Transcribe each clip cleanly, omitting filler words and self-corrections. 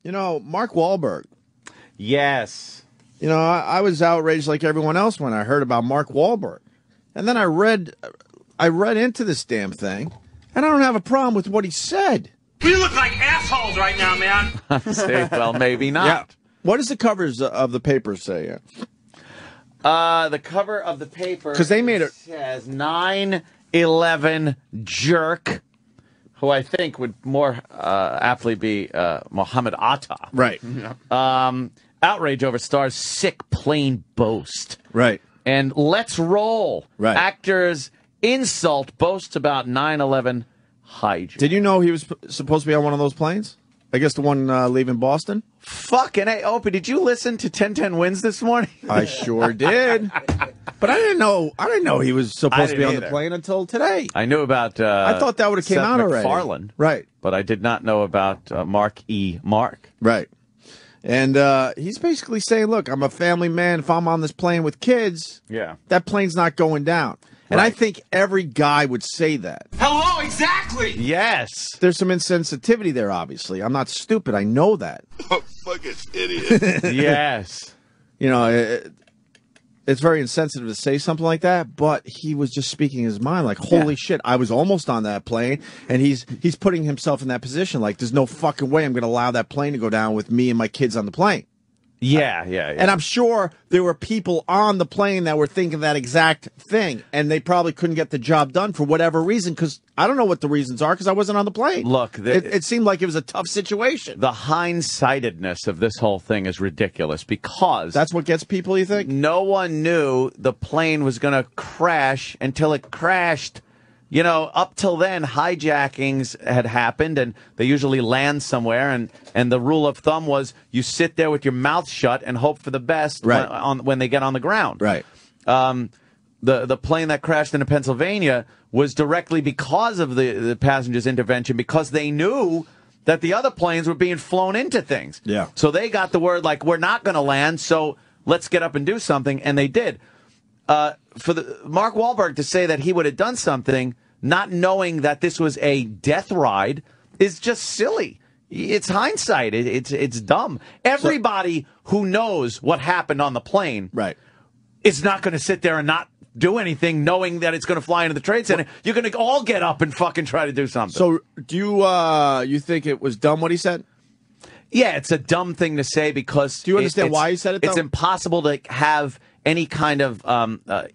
You know, Mark Wahlberg. Yes. You know, I was outraged like everyone else when I heard about Mark Wahlberg. And then I read into this damn thing, and I don't have a problem with what he said. We look like assholes right now, man. Say, well, maybe not. Yeah. What does the covers of the paper say? The cover of the paper, because they made it, says 9/11 jerk, who I think would more aptly be Mohammed Atta. Right. Outrage over star's sick plane boast. Right. And let's roll. Right. Actors insult boasts about 9/11 hijack. Did you know he was supposed to be on one of those planes? I guess the one leaving Boston? Fucking hey, Opie, did you listen to 1010 Wins this morning? I sure did. But I didn't know he was supposed to be on the plane until today. I knew about I thought that would have came out already. MacFarlane. Right. But I did not know about Mark. Right. And he's basically saying, look, I'm a family man. If I'm on this plane with kids, that plane's not going down. And I think every guy would say that. Hello, exactly. Yes. There's some insensitivity there, obviously. I'm not stupid. I know that. Oh, fucking idiot. Yes. You know, it's very insensitive to say something like that, but he was just speaking his mind. Like, holy shit, I was almost on that plane, and he's putting himself in that position. Like, there's no fucking way I'm going to allow that plane to go down with me and my kids on the plane. Yeah. And I'm sure there were people on the plane that were thinking that exact thing, and they probably couldn't get the job done for whatever reason, because I don't know what the reasons are, because I wasn't on the plane. Look, it seemed like it was a tough situation. The hindsightedness of this whole thing is ridiculous, because... That's what gets people, you think? No one knew the plane was going to crash until it crashed. You know, up till then, hijackings had happened, and they usually land somewhere, and the rule of thumb was you sit there with your mouth shut and hope for the best when they get on the ground. Right. The plane that crashed into Pennsylvania was directly because of the passengers' intervention, because they knew that the other planes were being flown into things. Yeah. So they got the word, like, we're not going to land, so let's get up and do something, and they did. For Mark Wahlberg to say that he would have done something, not knowing that this was a death ride, is just silly. It's hindsight. It's dumb. Everybody who knows what happened on the plane is not going to sit there and not do anything knowing that it's going to fly into the Trade Center. You're going to all get up and fucking try to do something. So do you think it was dumb what he said? Yeah, it's a dumb thing to say, because... Do you understand why he said it, though? It's impossible to have any kind of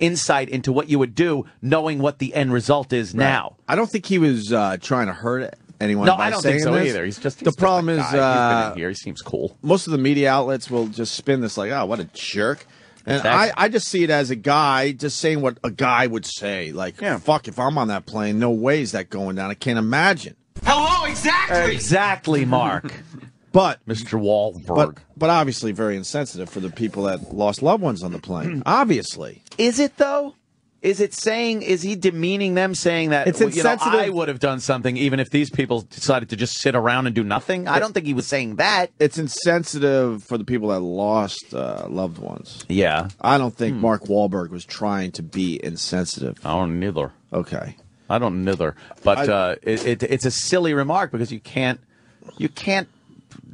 insight into what you would do knowing what the end result is now. I don't think he was trying to hurt anyone. No, by I don't think so this. either. He's just the problem is he's been in here. He seems cool. Most of the media outlets will just spin this like, oh, what a jerk. And Exactly. I just see it as a guy just saying what a guy would say. Like, fuck, if I'm on that plane, no way is that going down. I can't imagine. Hello, exactly. Exactly, Mark. But Mr. Wahlberg. But obviously very insensitive for the people that lost loved ones on the plane. Obviously. Is it, though? Is he demeaning them, saying that it's insensitive? I would have done something even if these people decided to just sit around and do nothing? I don't think he was saying that. It's insensitive for the people that lost loved ones. Yeah. I don't think Mark Wahlberg was trying to be insensitive. I don't neither. Okay. I don't neither. But it's a silly remark, because you can't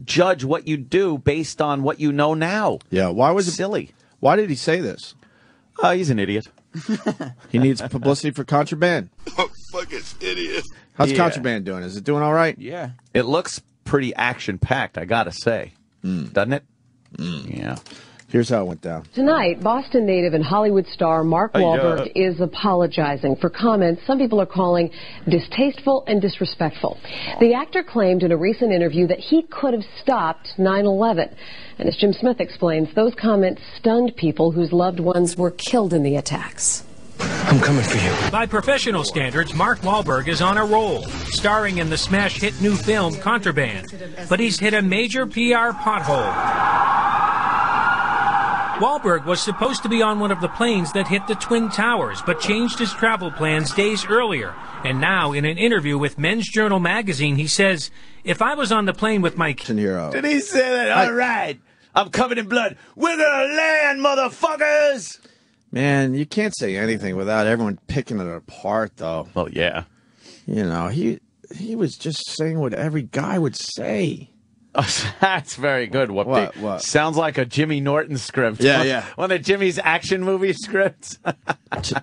judge what you do based on what you know now. Yeah. Why was it silly? Why did he say this? He's an idiot. He needs publicity for Contraband. Oh, fucking idiot. How's Contraband doing? Is it doing all right? Yeah. It looks pretty action-packed, I gotta say. Doesn't it? Yeah. Here's how it went down. Tonight, Boston native and Hollywood star Mark Wahlberg is apologizing for comments some people are calling distasteful and disrespectful. The actor claimed in a recent interview that he could have stopped 9/11. And as Jim Smith explains, those comments stunned people whose loved ones were killed in the attacks. I'm coming for you. By professional standards, Mark Wahlberg is on a roll, starring in the smash hit new film Contraband. But he's hit a major PR pothole. Wahlberg was supposed to be on one of the planes that hit the Twin Towers, but changed his travel plans days earlier. And now, in an interview with Men's Journal magazine, he says, if I was on the plane with my kids... Did he say that? All right. I'm covered in blood. We're gonna land, motherfuckers! Man, you can't say anything without everyone picking it apart, though. Well, yeah. You know, he was just saying what every guy would say. That's very good. What? Sounds like a Jimmy Norton script. Yeah. One of Jimmy's action movie scripts.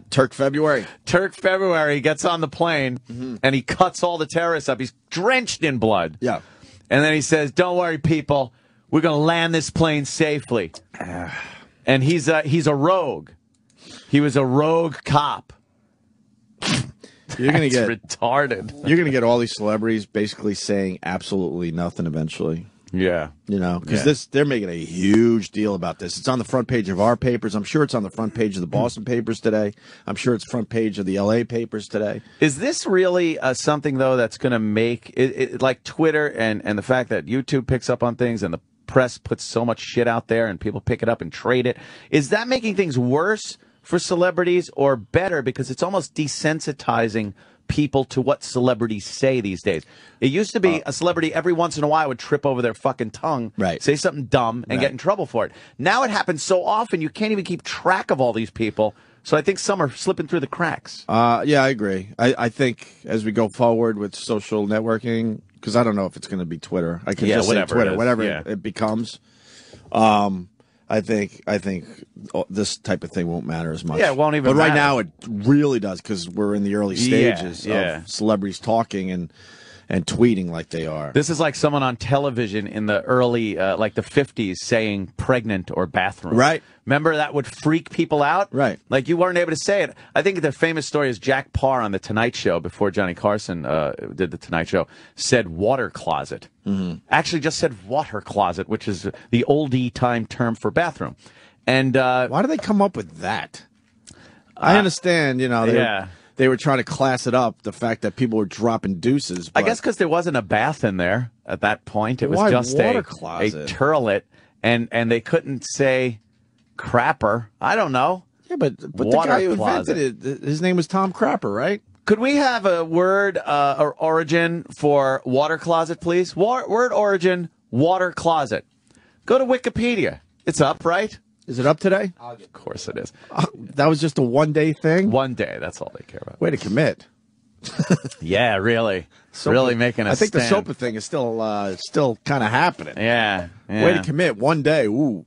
Turk February. Turk February gets on the plane, and he cuts all the terrorists up. He's drenched in blood. Yeah. And then he says, "Don't worry, people. We're going to land this plane safely." And he's a rogue. He was a rogue cop. You're going to get retarded. You're going to get all these celebrities basically saying absolutely nothing eventually. Yeah. You know, because they're making a huge deal about this. It's on the front page of our papers. I'm sure it's on the front page of the Boston papers today. I'm sure it's front page of the LA papers today. Is this really something, though, that's going to make it like Twitter and the fact that YouTube picks up on things and the press puts so much shit out there and people pick it up and trade it? Is that making things worse for celebrities or better, because it's almost desensitizing people to what celebrities say these days? It used to be a celebrity every once in a while would trip over their fucking tongue, say something dumb, and get in trouble for it. Now it happens so often you can't even keep track of all these people. So I think some are slipping through the cracks. Yeah, I agree. I think as we go forward with social networking, because I don't know if it's going to be Twitter. I can just say Twitter, whatever it becomes. I think this type of thing won't matter as much. Yeah, it won't even But right matter. now it really does, because we're in the early stages of celebrities talking and tweeting like they are. This is like someone on television in the early, like the 50s, saying pregnant or bathroom. Right. Remember, that would freak people out? Right. Like, you weren't able to say it. I think the famous story is Jack Parr on The Tonight Show, before Johnny Carson did The Tonight Show, said water closet. Actually just said water closet, which is the oldie time term for bathroom. And why do they come up with that? I understand, you know, they were trying to class it up, the fact that people were dropping deuces. But I guess because there wasn't a bath in there at that point. It was why just water a closet? turlet, and they couldn't say crapper. I don't know. Yeah, but the Water guy who closet. invented it, his name was Tom Crapper, right? Could we have a word or origin for water closet, please? Word origin, water closet. Go to Wikipedia. It's up, right? Is it up today? Of course it is. That was just a one-day thing? One day, that's all they care about. Way to commit. Yeah, really. Sopa, really making a I think stand. the SOPA thing is still kind of happening. Yeah. Way to commit. One day. Ooh.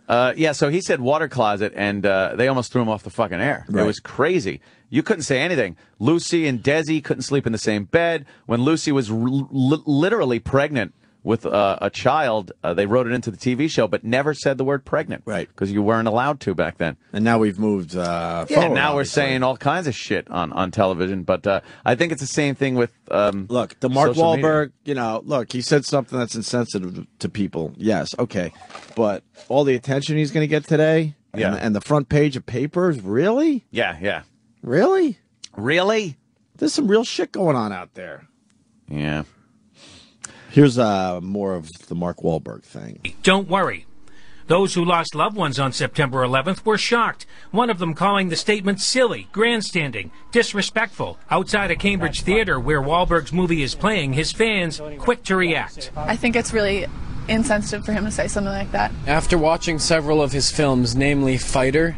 So he said water closet, and they almost threw him off the fucking air. Right. It was crazy. You couldn't say anything. Lucy and Desi couldn't sleep in the same bed. When Lucy was literally pregnant with a child, they wrote it into the TV show, but never said the word pregnant. Right. Because you weren't allowed to back then. And now we've moved forward. Yeah, now we're obviously. saying all kinds of shit on television, but I think it's the same thing with Look, the Mark social media. Wahlberg, you know, look, he said something that's insensitive to people. Yes, okay. But all the attention he's going to get today and the front page of papers, really? Yeah. Really? Really? There's some real shit going on out there. Yeah. Here's more of the Mark Wahlberg thing. Don't worry. Those who lost loved ones on September 11th were shocked, one of them calling the statement silly, grandstanding, disrespectful. Outside a Cambridge theater where Wahlberg's movie is playing, his fans quick to react. I think it's really insensitive for him to say something like that. After watching several of his films, namely Fighter,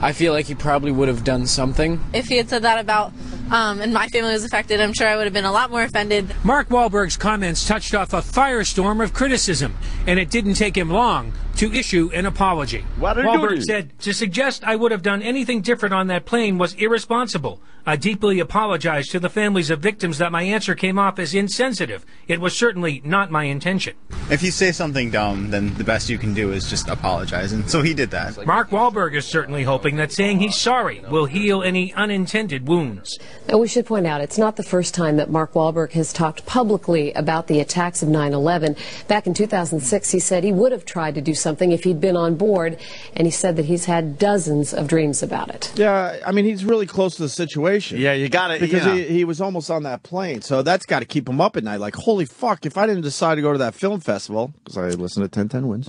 I feel like he probably would have done something. If he had said that about, and my family was affected, I'm sure I would have been a lot more offended. Mark Wahlberg's comments touched off a firestorm of criticism, and it didn't take him long to issue an apology. Wahlberg said, "To suggest I would have done anything different on that plane was irresponsible. I deeply apologize to the families of victims that my answer came off as insensitive. It was certainly not my intention." If you say something dumb, then the best you can do is just apologize, and so he did that. Mark Wahlberg is certainly hoping that saying he's sorry will heal any unintended wounds. And we should point out, it's not the first time that Mark Wahlberg has talked publicly about the attacks of 9/11. Back in 2006, he said he would have tried to do something if he'd been on board, and he said that he's had dozens of dreams about it. Yeah, I mean, he's really close to the situation. Yeah, you got it. Because he was almost on that plane, so that's got to keep him up at night. Like, holy fuck, if I didn't decide to go to that film festival, because I listened to 1010 Wins,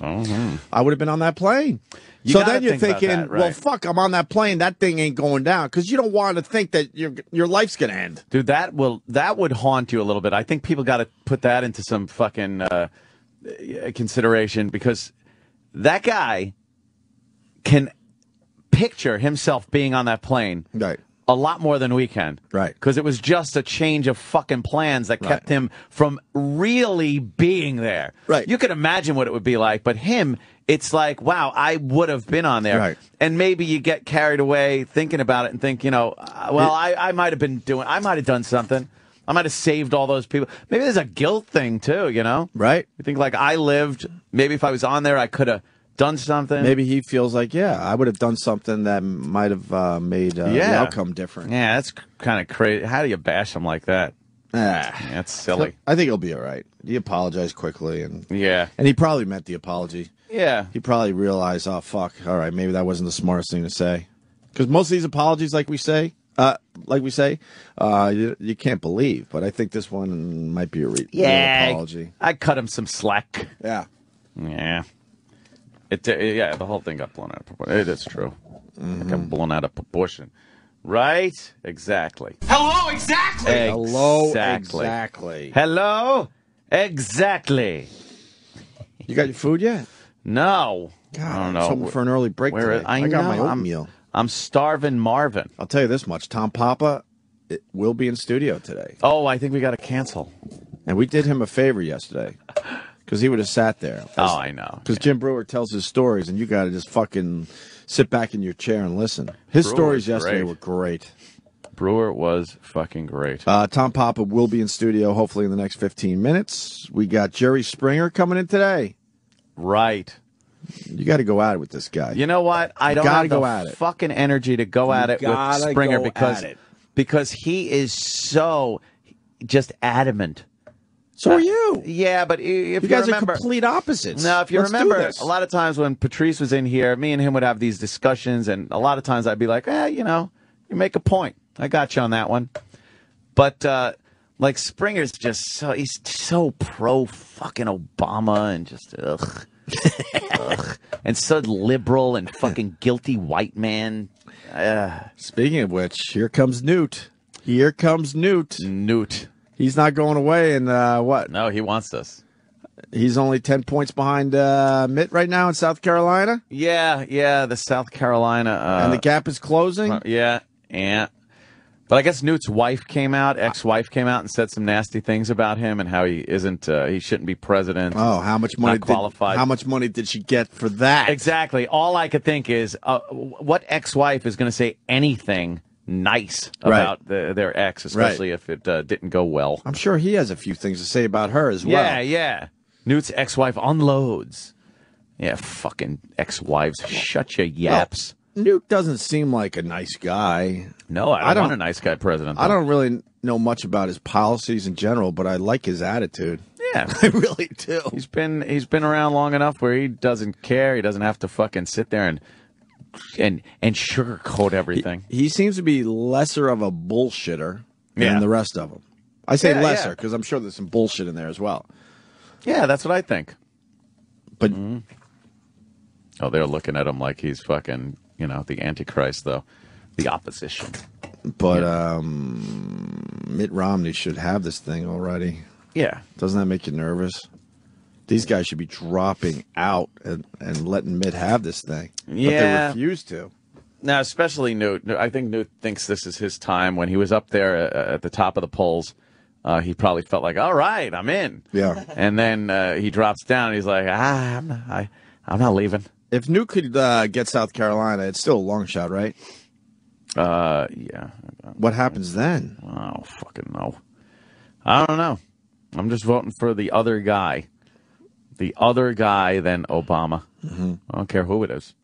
I would have been on that plane. So then you're thinking, well, fuck, I'm on that plane. That thing ain't going down, because you don't want to think that your life's going to end. Dude, that would haunt you a little bit. I think people got to put that into some fucking consideration, because that guy can picture himself being on that plane. Right. a lot more than we can. Right. Because it was just a change of fucking plans that kept him from really being there. Right. You could imagine what it would be like, but him, it's like, wow, I would have been on there. Right. And maybe you get carried away thinking about it and think, I might have done something. I might have saved all those people. Maybe there's a guilt thing too, Right. You think like I lived, maybe if I was on there, I could have done something. Maybe he feels like, I would have done something that might have made the outcome different. Yeah, that's kind of crazy. How do you bash him like that? That's silly. I think he'll be all right. He apologized quickly, and he probably meant the apology. Yeah, he probably realized, oh fuck, all right, maybe that wasn't the smartest thing to say. Because most of these apologies, like we say, you can't believe. But I think this one might be a real apology. I cut him some slack. Yeah. The whole thing got blown out of proportion. It is true. It got blown out of proportion. Right? Exactly. Hello, exactly. Hello, exactly. Hello, exactly. You got your food yet? No. God, I don't I know. was hoping for an early break today. I got my oatmeal. I'm starving Marvin. I'll tell you this much. Tom Papa will be in studio today. Oh, I think we got to cancel. And we did him a favor yesterday. Because he would have sat there. I know. Because Jim Brewer tells his stories, and you got to just fucking sit back in your chair and listen. His stories yesterday were great. Brewer was fucking great. Tom Papa will be in studio hopefully in the next 15 minutes. We got Jerry Springer coming in today. Right. You got to go at it with this guy. You know what? I don't have the fucking energy to go at it with Springer because he is so just adamant. So are you. Yeah, but if you guys remember, are complete opposites. No, if you Let's remember, do this. a lot of times when Patrice was in here, me and him would have these discussions, and a lot of times I'd be like, you make a point. I got you on that one. But like Springer's just he's so pro fucking Obama and just ugh. And so liberal and fucking guilty white man. Speaking of which, here comes Newt. Here comes Newt. He's not going away, and what? No, he wants this. He's only 10 points behind Mitt right now in South Carolina. Yeah, the South Carolina. And the gap is closing. Yeah. But I guess Newt's ex-wife came out and said some nasty things about him and how he shouldn't be president. Oh, how much money? Qualified. How much money did she get for that? Exactly. All I could think is, what ex-wife is going to say anything nice about their ex, especially if it didn't go well? I'm sure he has a few things to say about her as well. Yeah. Newt's ex-wife unloads. Yeah, fucking ex-wives. Shut your yaps. Well, Newt doesn't seem like a nice guy. No, I don't want a nice guy president. I don't really know much about his policies in general, but I like his attitude. Yeah, I really do. He's been around long enough where he doesn't care. He doesn't have to fucking sit there and sugarcoat everything. He seems to be lesser of a bullshitter than the rest of them. I say lesser because I'm sure there's some bullshit in there as well. Yeah, that's what I think. But oh, they're looking at him like he's fucking, the Antichrist, though. The opposition. But Mitt Romney should have this thing already. Yeah. Doesn't that make you nervous? These guys should be dropping out and letting Mitt have this thing. Yeah. But they refuse to. Now, especially Newt. I think Newt thinks this is his time. When he was up there at the top of the polls, he probably felt like, all right, I'm in. Yeah. And then he drops down and he's like, I'm not leaving. If Newt could get South Carolina, it's still a long shot, right? Yeah. What happens then? I don't fucking know. I don't know. I'm just voting for the other guy. The other guy than Obama. I don't care who it is.